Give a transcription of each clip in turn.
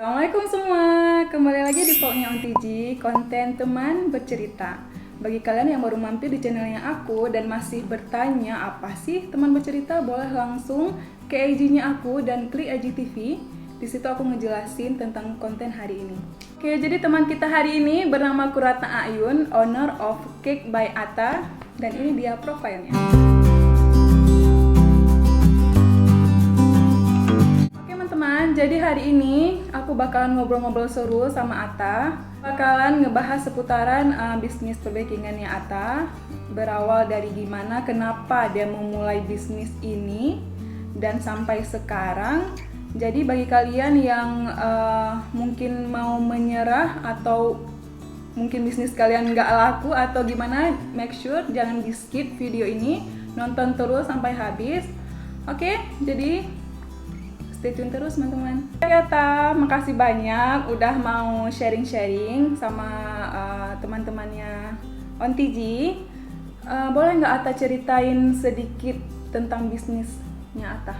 Assalamualaikum semua, kembali lagi di vlognya OnTG, konten teman bercerita. Bagi kalian yang baru mampir di channelnya aku dan masih bertanya apa sih teman bercerita, boleh langsung ke IG-nya aku dan klik IGTV. Di situ aku ngejelasin tentang konten hari ini. Oke, jadi teman kita hari ini bernama Kuratna Ayun, owner of Cake by Atta, dan ini dia profilnya. Jadi hari ini aku bakalan ngobrol-ngobrol seru sama Atta. Bakalan ngebahas seputaran bisnis perbakingannya Atta. Berawal dari gimana, kenapa dia memulai bisnis ini dan sampai sekarang. Jadi bagi kalian yang mungkin mau menyerah atau mungkin bisnis kalian nggak laku atau gimana, make sure jangan di skip video ini, nonton terus sampai habis. Oke, jadi stay tune terus teman-teman. Atta, makasih banyak udah mau sharing-sharing sama teman-temannya OnTG. Boleh nggak Atta ceritain sedikit tentang bisnisnya Atta?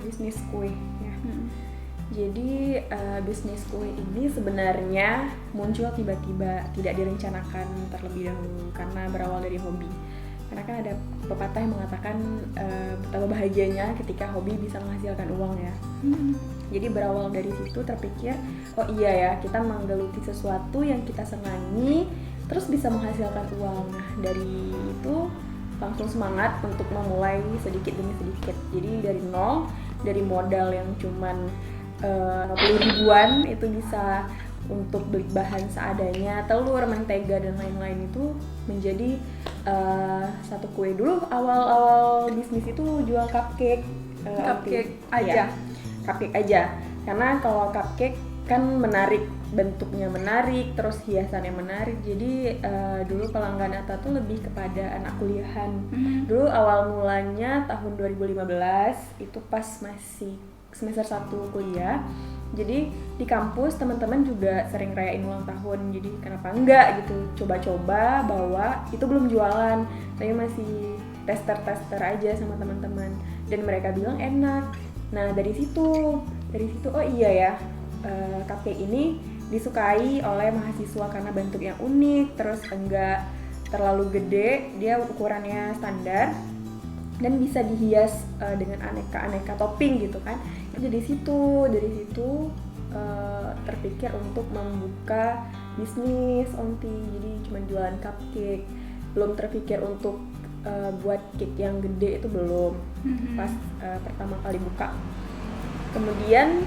Bisnis kue ya. Jadi bisnis kue ini sebenarnya muncul tiba-tiba, tidak direncanakan terlebih dahulu karena berawal dari hobi. Karena kan ada pepatah yang mengatakan betapa bahagianya ketika hobi bisa menghasilkan uang ya. Jadi berawal dari situ terpikir, oh iya ya, kita menggeluti sesuatu yang kita senangi terus bisa menghasilkan uang. Nah dari itu langsung semangat untuk memulai sedikit demi sedikit. Jadi dari nol, dari modal yang cuman 50 ribuan itu bisa untuk beli bahan seadanya, telur, mentega dan lain-lain itu menjadi satu kue. Dulu awal-awal bisnis itu jual cupcake. Cupcake aja. Ya, cupcake aja. Karena kalau cupcake kan menarik, bentuknya menarik, terus hiasannya menarik. Jadi dulu pelanggan Atta tuh lebih kepada anak kuliahan. Dulu awal mulanya tahun 2015 itu pas masih semester 1 kuliah. Jadi di kampus teman-teman juga sering rayain ulang tahun. Jadi kenapa enggak gitu, coba-coba bawa. Itu belum jualan, tapi masih tester-tester aja sama teman-teman. Dan mereka bilang enak. Nah dari situ oh iya ya, cupcake ini disukai oleh mahasiswa karena bentuknya unik, terus enggak terlalu gede, dia ukurannya standar dan bisa dihias dengan aneka topping gitu kan. Dari situ terpikir untuk membuka bisnis OnTG. Jadi cuma jualan cupcake, belum terpikir untuk buat cake yang gede, itu belum. Pas pertama kali buka. Kemudian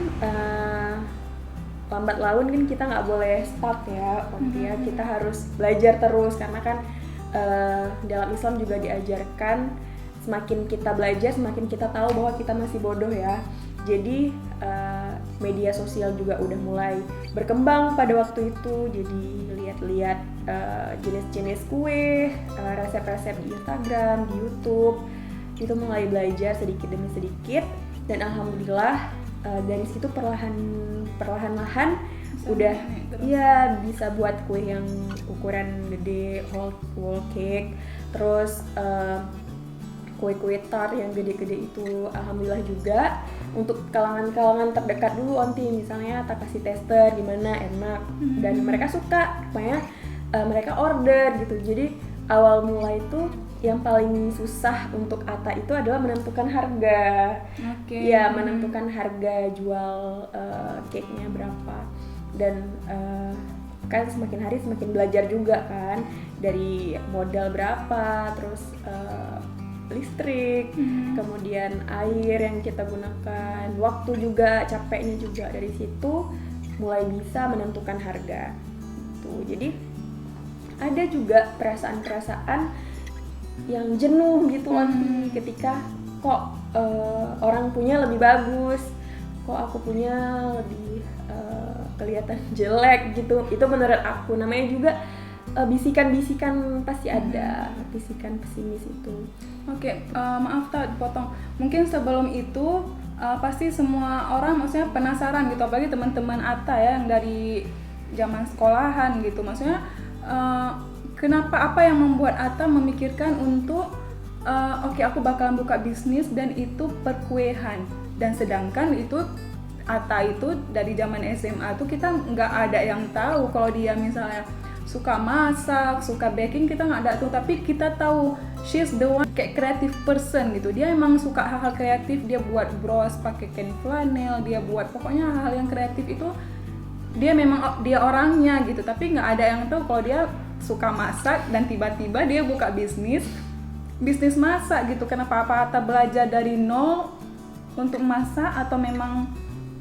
lambat laun kan kita nggak boleh stuck ya OnTG ya, kita harus belajar terus karena kan dalam Islam juga diajarkan semakin kita belajar semakin kita tahu bahwa kita masih bodoh ya. Jadi media sosial juga udah mulai berkembang pada waktu itu. Jadi lihat-lihat jenis-jenis kue, resep-resep di Instagram, di YouTube. Itu mulai belajar sedikit demi sedikit dan alhamdulillah dari situ perlahan-lahan udah ya bisa buat kue yang ukuran gede, whole cake, terus kue-kue tart yang gede-gede itu alhamdulillah juga untuk kalangan-kalangan terdekat dulu OnTG, misalnya Atta kasih tester gimana enak dan mereka suka, pokoknya mereka order gitu. Jadi awal mulai itu yang paling susah untuk Atta itu adalah menentukan harga. Ya menentukan harga jual cake-nya berapa dan kan semakin hari semakin belajar juga kan, dari modal berapa, terus listrik, kemudian air yang kita gunakan, waktu juga, capeknya juga. Dari situ mulai bisa menentukan harga. Tuh, jadi ada juga perasaan-perasaan yang jenuh gitu ketika kok orang punya lebih bagus, kok aku punya lebih kelihatan jelek gitu. Itu menurut aku, namanya juga bisikan-bisikan pasti ada, bisikan pesimis itu. Oke, maaf tak potong. Mungkin sebelum itu pasti semua orang maksudnya penasaran gitu, apalagi teman-teman Atta ya yang dari zaman sekolahan gitu. Maksudnya kenapa, apa yang membuat Atta memikirkan untuk oke, aku bakalan buka bisnis dan itu perkuehan, dan sedangkan itu Ata itu dari zaman SMA tuh kita nggak ada yang tahu kalau dia misalnya suka masak, suka baking, kita nggak ada tuh, tapi kita tahu she's the one kayak creative person gitu. Dia emang suka hal-hal kreatif, dia buat bros pakai kain flanel, dia buat pokoknya hal-hal yang kreatif itu dia memang dia orangnya gitu. Tapi nggak ada yang tahu kalau dia suka masak dan tiba-tiba dia buka bisnis masak gitu. Kenapa Ata belajar dari nol untuk masak, atau memang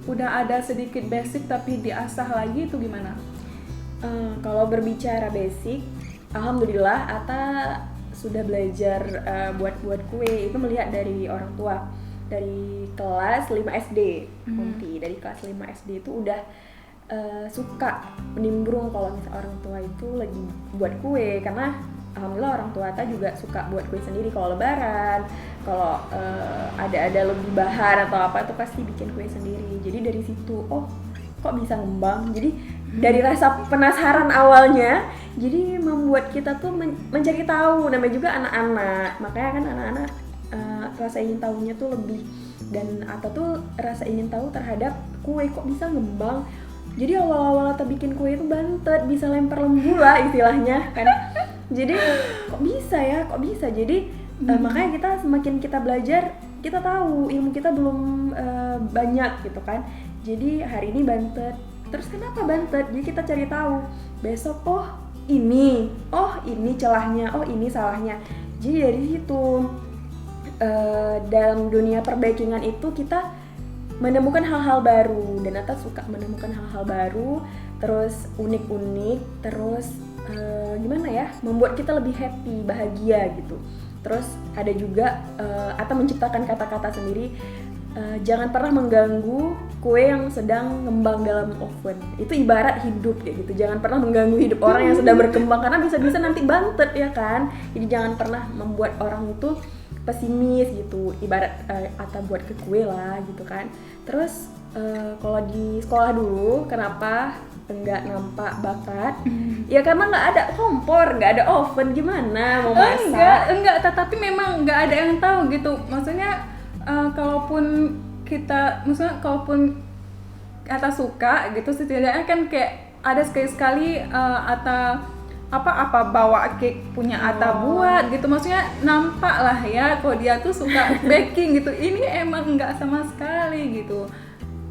udah ada sedikit basic tapi diasah lagi, itu gimana? Kalau berbicara basic, alhamdulillah Ata sudah belajar buat kue itu melihat dari orang tua. Dari kelas 5 SD, dari kelas 5 SD itu udah suka menimbrung kalau misalnya orang tua itu lagi buat kue, karena alhamdulillah orang tua Ata juga suka buat kue sendiri. Kalau lebaran, kalau ada lebih bahan atau apa itu pasti bikin kue sendiri. Jadi dari situ, oh kok bisa ngembang. Jadi dari rasa penasaran awalnya, jadi membuat kita tuh mencari tahu. Namanya juga anak-anak, makanya kan anak-anak rasa ingin tahunya tuh lebih. Dan Ata tuh rasa ingin tahu terhadap kue, kok bisa ngembang. Jadi awal-awal Ata bikin kue itu bantet, bisa lempar lembu lah istilahnya kan. Jadi kok bisa. Jadi makanya kita semakin kita belajar, kita tahu ilmu kita belum banyak gitu kan. Jadi hari ini bantet, terus kenapa bantet? Jadi kita cari tahu. Besok oh ini celahnya, oh ini salahnya. Jadi dari situ dalam dunia perbakingan itu kita menemukan hal-hal baru, dan Ata suka menemukan hal-hal baru, terus unik-unik, terus gimana ya, membuat kita lebih happy, bahagia gitu. Terus ada juga Ata menciptakan kata-kata sendiri, jangan pernah mengganggu kue yang sedang ngembang dalam oven. Itu ibarat hidup kayak gitu, jangan pernah mengganggu hidup orang yang sedang berkembang, karena bisa-bisa nanti bantet ya kan. Jadi jangan pernah membuat orang itu pesimis gitu, ibarat Ata buat ke kue lah gitu kan. Terus kalau di sekolah dulu kenapa enggak nampak bakat? Ya karena nggak ada kompor, nggak ada oven, gimana mau masak? Enggak, tetapi memang nggak ada yang tahu gitu. Maksudnya kalaupun Ata suka gitu, setidaknya kan kayak ada sekali-sekali Ata apa bawa cake punya Ata buat gitu. Maksudnya nampak lah ya kalau dia tuh suka baking gitu. Ini emang nggak sama sekali gitu.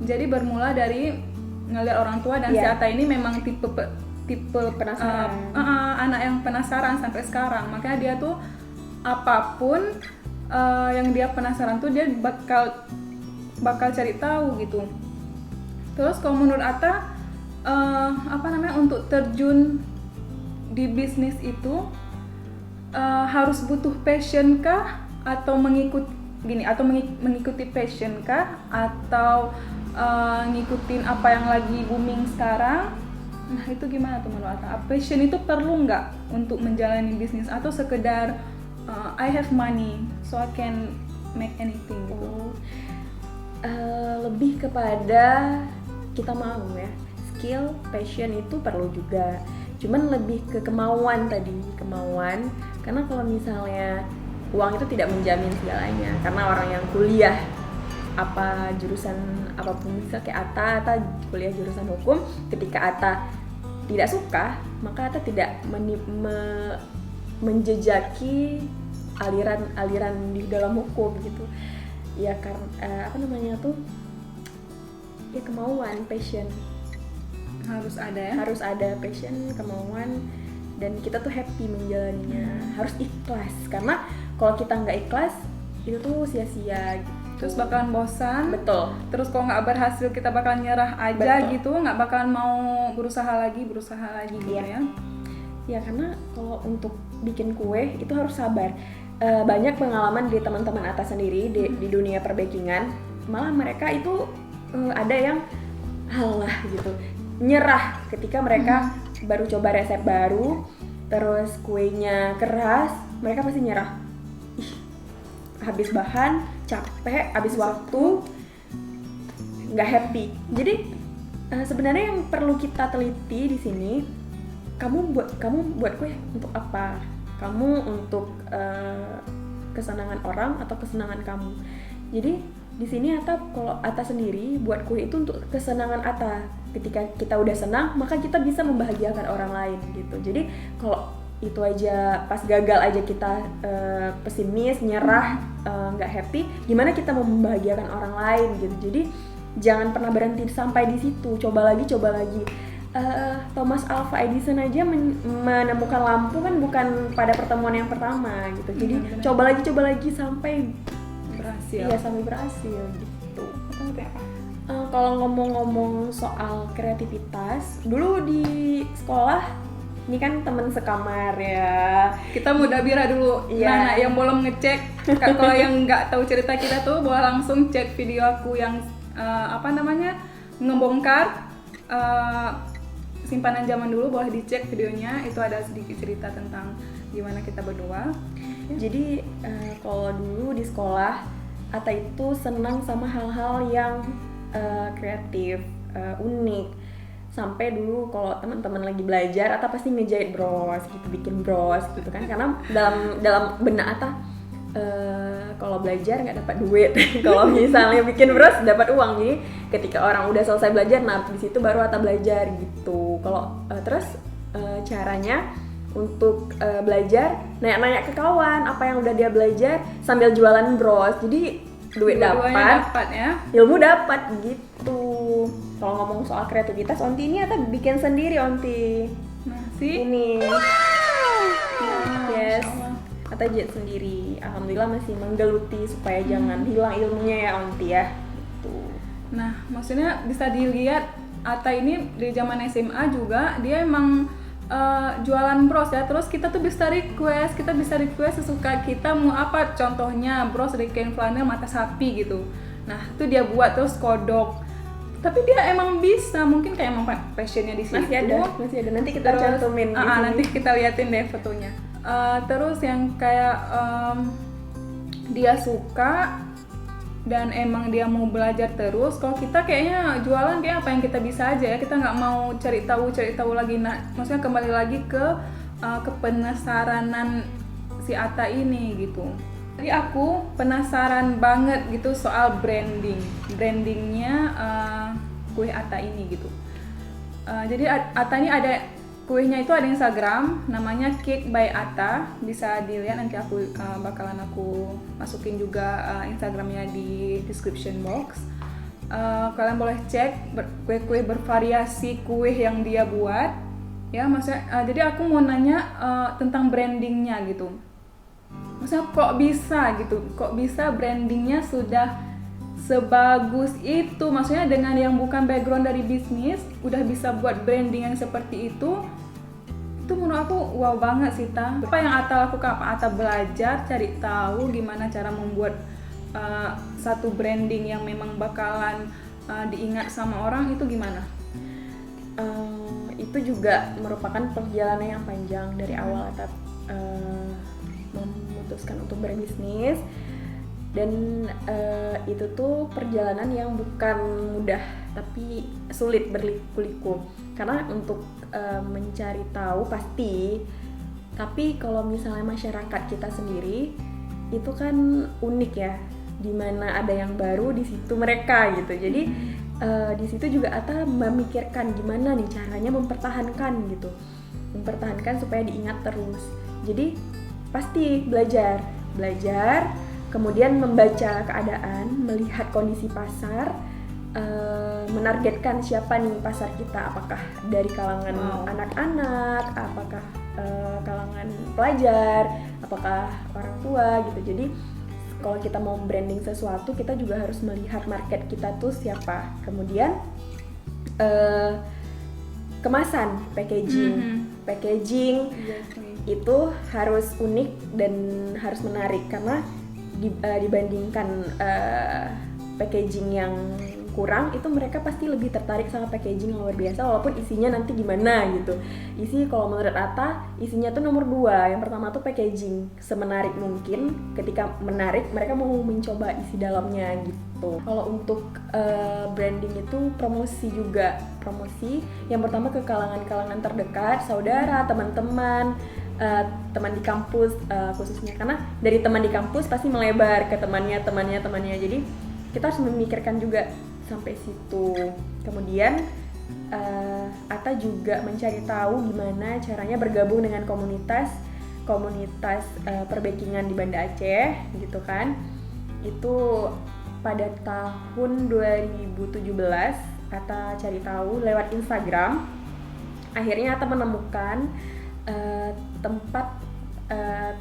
Jadi bermula dari ngeliat orang tua, dan si Ata ini memang tipe Penasaran. Anak yang penasaran sampai sekarang. Makanya dia tuh apapun yang dia penasaran tuh dia bakal cari tahu gitu. Terus kalau menurut Ata untuk terjun di bisnis itu harus butuh passion kah, atau mengikuti passion kah, atau ngikutin apa yang lagi booming sekarang? Nah itu gimana tuh menurut Ata? Passion itu perlu nggak untuk menjalani bisnis, atau sekedar I have money so I can make anything gitu? Lebih kepada kita mau ya, skill, passion itu perlu juga. Cuman lebih ke kemauan tadi, karena kalau misalnya uang itu tidak menjamin segalanya. Karena orang yang kuliah apa jurusan apapun, misal kayak Ata kuliah jurusan hukum, ketika Ata tidak suka, maka Ata tidak menjejaki aliran di dalam hukum gitu. Ya karena kemauan, passion. Harus ada ya? Harus ada passion, kemauan, dan kita tuh happy menjalaninya. Harus ikhlas, karena kalau kita nggak ikhlas itu tuh sia-sia gitu. Terus bakalan bosan. Betul. Terus kalau nggak berhasil kita bakalan nyerah aja. Betul. Gitu, nggak bakalan mau berusaha lagi gitu ya. Ya karena kalau untuk bikin kue itu harus sabar. Banyak pengalaman di teman-teman Ata sendiri di dunia perbakingan, malah mereka itu ada yang halah gitu, nyerah ketika mereka baru coba resep baru, terus kuenya keras, mereka pasti nyerah. Habis bahan, capek, habis waktu, nggak happy. Jadi sebenarnya yang perlu kita teliti di sini, kamu buat kue untuk apa? Kamu untuk kesenangan orang atau kesenangan kamu? Jadi di sini kalau Ata sendiri buat kue itu untuk kesenangan Ata. Ketika kita udah senang, maka kita bisa membahagiakan orang lain gitu. Jadi kalau itu aja pas gagal aja kita pesimis, nyerah, nggak happy, gimana kita mau membahagiakan orang lain gitu. Jadi jangan pernah berhenti sampai di situ. Coba lagi. Thomas Alva Edison aja menemukan lampu kan bukan pada pertemuan yang pertama gitu. Jadi coba lagi sampai Berhasil. iya sampai berhasil gitu. Apa? Kalau ngomong-ngomong soal kreativitas, dulu di sekolah ini kan temen sekamar ya. Kita muda bira dulu. Iya. Nah, yang belum ngecek, kalau yang nggak tahu cerita kita tuh boleh langsung cek video aku yang ngebongkar simpanan zaman dulu, boleh dicek videonya. Itu ada sedikit cerita tentang gimana kita berdua. Jadi kalau dulu di sekolah, Ata itu senang sama hal-hal yang kreatif, unik. Sampai dulu kalau teman-teman lagi belajar, Ata pasti ngejahit bros gitu, bikin bros gitu kan. Karena dalam benak Ata, kalau belajar nggak dapat duit. Kalau misalnya bikin bros dapat uang. Jadi ketika orang udah selesai belajar, nah di situ baru Ata belajar gitu. Kalau terus caranya untuk belajar, nanya-nanya ke kawan apa yang udah dia belajar sambil jualan bros. Jadi duit dapat ya, ilmu dapat gitu. Kalau ngomong soal kreativitas, Onti ini Ata bikin sendiri, Onti. Nah, sih. Ini. Yes. Insyaallah. Ata jahit sendiri. Alhamdulillah masih menggeluti supaya jangan hilang ilmunya ya, Onti ya. Gitu. Nah, maksudnya bisa dilihat Ata ini dari zaman SMA juga dia emang jualan bros ya. Terus kita tuh bisa request sesuka kita mau apa, contohnya bros dari kain flanel mata sapi gitu. Nah, itu dia buat terus kodok. Tapi dia emang bisa, mungkin kayak emang passionnya di situ. Masih ada. Nanti kita cantumin di sini. Nanti kita liatin deh fotonya. Terus yang kayak dia suka dan emang dia mau belajar terus. Kalau kita kayaknya jualan kayak apa yang kita bisa aja ya, kita nggak mau cari tahu lagi. Nah, maksudnya kembali lagi ke kepenasaranan si Ata ini gitu. Jadi aku penasaran banget gitu soal brandingnya kue Ata ini gitu. Jadi Ata ini ada kuenya itu ada Instagram, namanya Cake by Ata, bisa dilihat, nanti aku bakalan masukin juga Instagramnya di description box. Kalian boleh cek kue-kue bervariasi kue yang dia buat, ya maksudnya. Jadi aku mau nanya tentang brandingnya gitu. Maksudnya kok bisa brandingnya sudah sebagus itu, maksudnya dengan yang bukan background dari bisnis udah bisa buat branding yang seperti itu menurut aku wow banget sih, Ta. Apa yang Ata lakukan? Ata belajar cari tahu gimana cara membuat satu branding yang memang bakalan diingat sama orang, itu gimana? Itu juga merupakan perjalanan yang panjang dari awal Ata memutuskan untuk berbisnis. Dan itu tuh perjalanan yang bukan mudah tapi sulit, berliku-liku. Karena untuk mencari tahu pasti, tapi kalau misalnya masyarakat kita sendiri itu kan unik ya, dimana ada yang baru di situ mereka gitu. Jadi di situ juga Ata memikirkan gimana nih caranya mempertahankan supaya diingat terus. Jadi pasti belajar, kemudian membaca keadaan, melihat kondisi pasar, menargetkan siapa nih pasar kita, apakah dari kalangan anak-anak, apakah kalangan pelajar, apakah orang tua gitu. Jadi kalau kita mau branding sesuatu, kita juga harus melihat market kita tuh siapa. Kemudian kemasan, packaging itu harus unik dan harus menarik, karena dibandingkan packaging yang kurang, itu mereka pasti lebih tertarik sama packaging yang luar biasa, walaupun isinya nanti gimana gitu. Isi kalau menurut Ata, isinya tuh nomor 2. Yang pertama tuh packaging, semenarik mungkin. Ketika menarik, mereka mau mencoba isi dalamnya gitu. Kalau untuk branding itu promosi juga. Promosi yang pertama ke kalangan-kalangan terdekat, saudara, teman-teman, teman di kampus khususnya, karena dari teman di kampus pasti melebar ke temannya. Jadi kita harus memikirkan juga sampai situ. Kemudian Ata juga mencari tahu gimana caranya bergabung dengan komunitas perbakingan di Banda Aceh gitu kan. Itu pada tahun 2017 Ata cari tahu lewat Instagram. Akhirnya Ata menemukan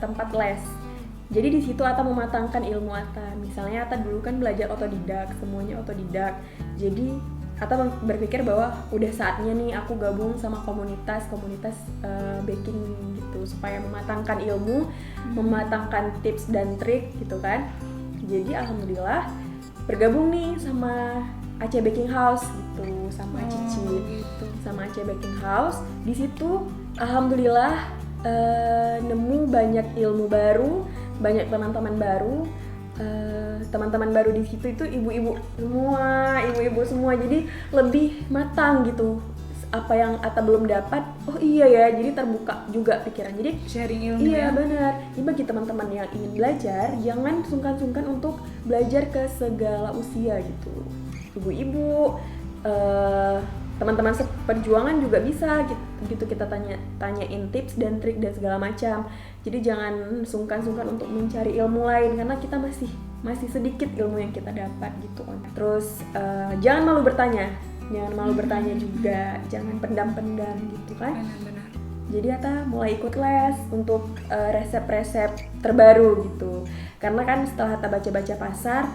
tempat les. Jadi di situ Ata mematangkan ilmu Ata. Misalnya Ata dulu kan belajar otodidak, semuanya otodidak. Jadi Ata berpikir bahwa udah saatnya nih aku gabung sama komunitas baking gitu, supaya mematangkan ilmu, mematangkan tips dan trik gitu kan. Jadi alhamdulillah bergabung nih sama Aceh Baking House gitu, sama Cici gitu. sama Aceh Baking House. Di situ alhamdulillah nemu banyak ilmu baru, banyak teman-teman baru. Teman-teman baru di situ itu ibu-ibu semua, jadi lebih matang gitu. Apa yang Ata belum dapat, oh iya ya, jadi terbuka juga pikiran. Jadi Sharing ilmu iya ya. benar. Jadi bagi teman-teman yang ingin belajar, jangan sungkan-sungkan untuk belajar ke segala usia gitu. Ibu-ibu, teman-teman seperjuangan juga bisa gitu kita tanyain tips dan trik dan segala macam. Jadi jangan sungkan-sungkan untuk mencari ilmu lain, karena kita masih sedikit ilmu yang kita dapat gitu. Terus jangan malu bertanya juga, jangan pendam-pendam gitu kan. Benar-benar. Jadi Ata mulai ikut les untuk resep-resep terbaru gitu. Karena kan setelah Ata baca-baca pasar,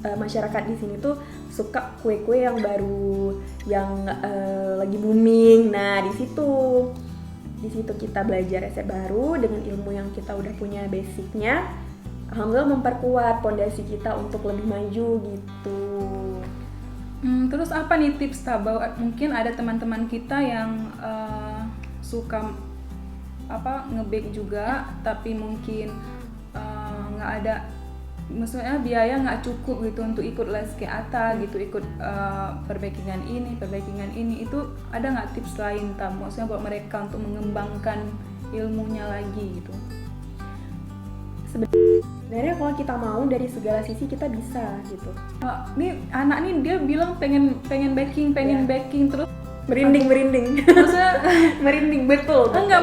masyarakat di sini tuh suka kue-kue yang baru, yang lagi booming. Nah, di situ kita belajar resep baru dengan ilmu yang kita udah punya basicnya. Alhamdulillah memperkuat fondasi kita untuk lebih maju gitu. Terus apa nih tips Tabau? Mungkin ada teman-teman kita yang suka nge-bake juga, tapi mungkin nggak ada, maksudnya biaya nggak cukup gitu untuk ikut les kayak Ata gitu, ikut perbakingan ini. Itu ada nggak tips lain maksudnya buat mereka untuk mengembangkan ilmunya lagi gitu? Sebenarnya kalau kita mau dari segala sisi kita bisa gitu. Nih anak nih dia bilang pengen baking terus Merinding. maksudnya Merinding betul. enggak